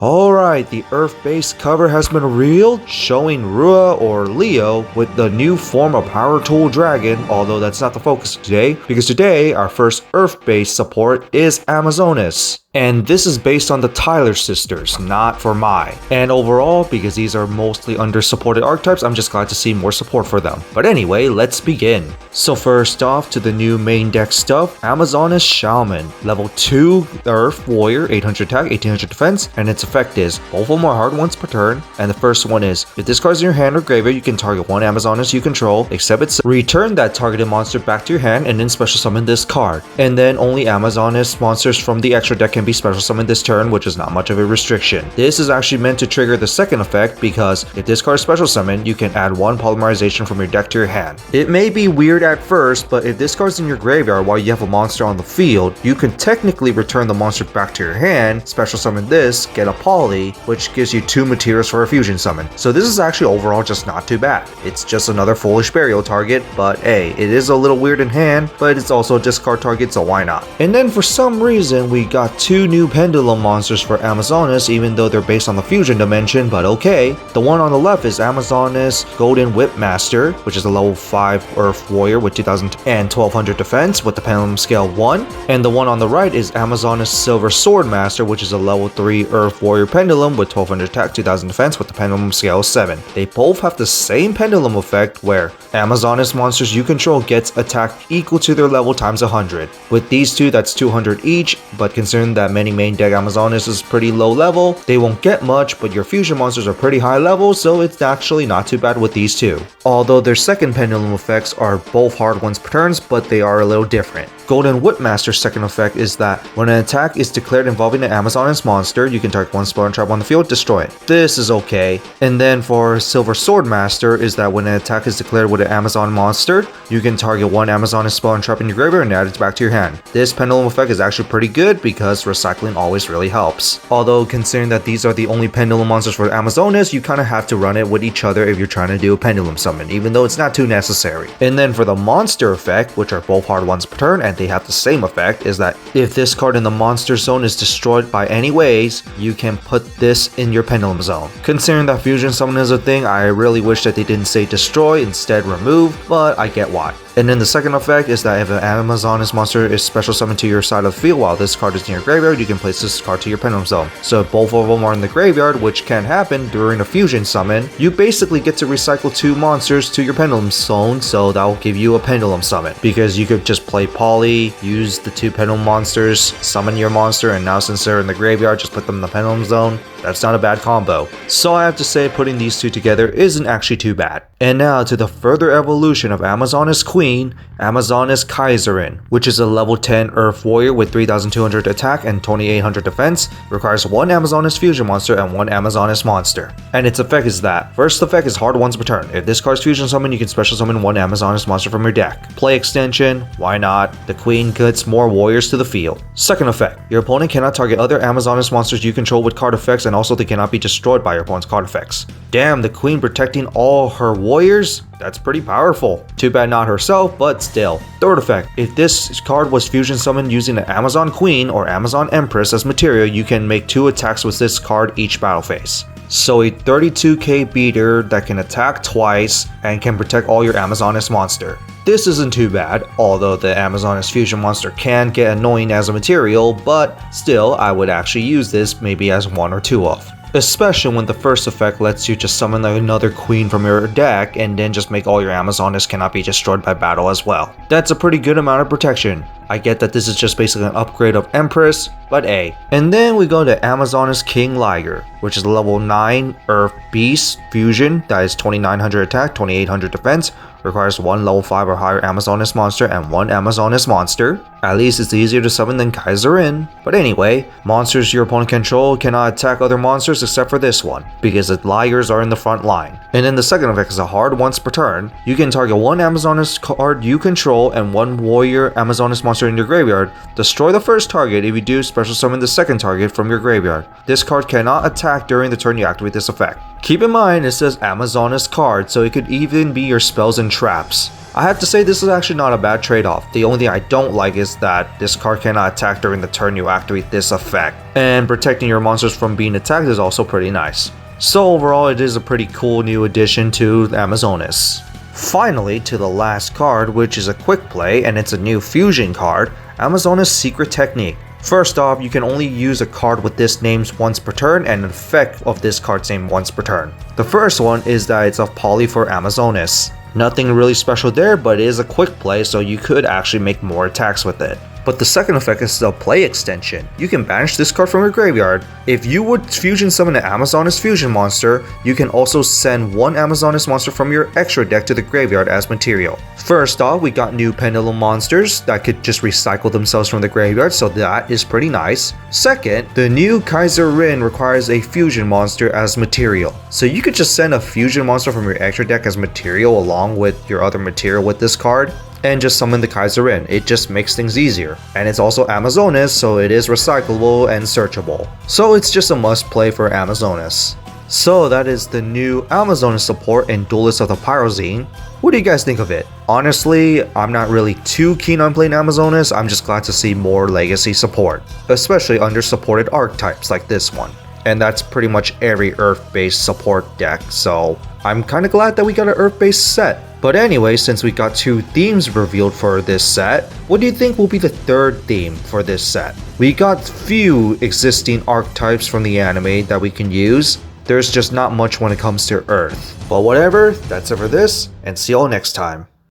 Alright, the Earth-based cover has been revealed, showing Rua or Leo with the new form of Power Tool Dragon, although that's not the focus today, because today our first Earth-based support is Amazonas. And this is based on the Tyler sisters, not for Mai. And overall, because these are mostly under-supported archetypes, I'm just glad to see more support for them. But anyway, let's begin. So first off, to the new main deck stuff, Amazonas Shaman, level 2 Earth Warrior, 800 attack, 1800 defense, and its effect is, both of them are hard once per turn, and the first one is, if this card's in your hand or graveyard, you can target one Amazonas you control, except it's return that targeted monster back to your hand and then special summon this card. And then only Amazonas monsters from the extra deck can be special summoned this turn, which is not much of a restriction. This is actually meant to trigger the second effect because if this card is special summoned, you can add one polymerization from your deck to your hand. It may be weird at first, but if this card's in your graveyard while you have a monster on the field, you can technically return the monster back to your hand, special summon this, get a poly, which gives you 2 materials for a fusion summon. So this is actually overall just not too bad. It's just another foolish burial target, but hey, it is a little weird in hand, but it's also a discard target, so why not? And then for some reason, we got 2 new Pendulum Monsters for Amazonas, even though they're based on the fusion dimension, but okay. The one on the left is Amazonas Golden Whip Master, which is a level 5 Earth Warrior with 2000 and 1200 defense with the Pendulum Scale 1. And the one on the right is Amazonas Silver Sword Master, which is a level 3 Earth Warrior Pendulum with 1200 attack, 2000 defense with the Pendulum Scale 7. They both have the same pendulum effect where Amazonas monsters you control gets attack equal to their level times 100. With these two, that's 200 each, but considering that many main deck Amazonas is pretty low level, they won't get much, but your fusion monsters are pretty high level, so it's actually not too bad with these two. Although their second pendulum effects are both hard ones per turns, but they are a little different. Golden Whipmaster's second effect is that when an attack is declared involving an Amazonas monster, you can target one spell and trap on the field, destroy it. This is okay. And then for Silver Sword Master is that when an attack is declared with an Amazon monster, you can target one Amazonas spell and trap in your graveyard and add it back to your hand. This pendulum effect is actually pretty good because recycling always really helps. Although considering that these are the only pendulum monsters for Amazonas, you kind of have to run it with each other if you're trying to do a pendulum summon, even though it's not too necessary. And then for the monster effect, which are both hard ones per turn and they have the same effect, is that if this card in the monster zone is destroyed by any ways, you can put this in your pendulum zone. Considering that fusion summon is a thing, I really wish that they didn't say destroy, instead remove, but I get why. And then the second effect is that if an Amazonas monster is special summoned to your side of the field while this card is in your graveyard, you can place this card to your pendulum zone. So if both of them are in the graveyard, which can happen during a fusion summon, you basically get to recycle 2 monsters to your pendulum zone, so that will give you a pendulum summon. Because you could just play poly, use the 2 pendulum monsters, summon your monster, and now since they're in the graveyard, just put them in the pendulum zone. That's not a bad combo. So I have to say, putting these two together isn't actually too bad. And now to the further evolution of Amazonas Queen, Amazonas Kaizerin, which is a level 10 Earth Warrior with 3200 attack and 2800 defense, requires 1 Amazonas fusion monster and 1 Amazonas monster. And its effect is that, first effect is hard once per turn. If this card's fusion summon, you can special summon 1 Amazonas monster from your deck. Play extension, why not? The Queen gets more warriors to the field. Second effect, your opponent cannot target other Amazonas monsters you control with card effects, and also they cannot be destroyed by your opponent's card effects. Damn, the Queen protecting all her warriors? That's pretty powerful. Too bad not herself, but still. Third effect, if this card was fusion summoned using an Amazon Queen or Amazon Empress as material, you can make 2 attacks with this card each battle phase. So a 32k beater that can attack twice and can protect all your Amazonas monster. This isn't too bad, although the Amazonas fusion monster can get annoying as a material, but still I would actually use this maybe as 1 or 2 of. Especially when the first effect lets you just summon another queen from your deck and then just make all your Amazonas cannot be destroyed by battle as well. That's a pretty good amount of protection. I get that this is just basically an upgrade of Empress, but A. And then we go to Amazonas King Liger, which is level 9 Earth Beast Fusion that is 2900 attack, 2800 defense, requires 1 level 5 or higher Amazonas monster and 1 Amazonas monster. At least it's easier to summon than Kaizerin. But anyway, monsters your opponent control cannot attack other monsters except for this one, because the Ligers are in the front line. And then the second effect is a hard once per turn. You can target 1 Amazonas card you control and 1 warrior Amazonas monster in your graveyard. Destroy the first target. If you do, special summon the second target from your graveyard. This card cannot attack during the turn you activate this effect. Keep in mind it says Amazonas card, so it could even be your spells and traps. I have to say this is actually not a bad trade-off. The only thing I don't like is that this card cannot attack during the turn you activate this effect, and protecting your monsters from being attacked is also pretty nice. So overall, it is a pretty cool new addition to Amazonas. Finally, to the last card, which is a quick play and it's a new fusion card, Amazonas Secret Technique. First off, you can only use a card with this name once per turn and an effect of this card's name once per turn. The first one is that it's a poly for Amazonas. Nothing really special there, but it is a quick play, so you could actually make more attacks with it. But the second effect is the play extension. You can banish this card from your graveyard. If you would fusion summon an Amazonas fusion monster, you can also send one Amazonas monster from your extra deck to the graveyard as material. First off, we got new Pendulum Monsters that could just recycle themselves from the graveyard, so that is pretty nice. Second, the new Kaizerin requires a fusion monster as material. So you could just send a fusion monster from your extra deck as material along with your other material with this card, and just summon the Kaizerin. It just makes things easier. And it's also Amazonas, so it is recyclable and searchable. So it's just a must play for Amazonas. So that is the new Amazonas support in Duelist of the Pyroxene. What do you guys think of it? Honestly, I'm not really too keen on playing Amazonas. I'm just glad to see more legacy support, especially under supported archetypes like this one. And that's pretty much every Earth-based support deck, so I'm kinda glad that we got an Earth-based set. But anyway, since we got 2 themes revealed for this set, what do you think will be the third theme for this set? We got few existing archetypes from the anime that we can use. There's just not much when it comes to Earth. But whatever, that's it for this, and see y'all next time.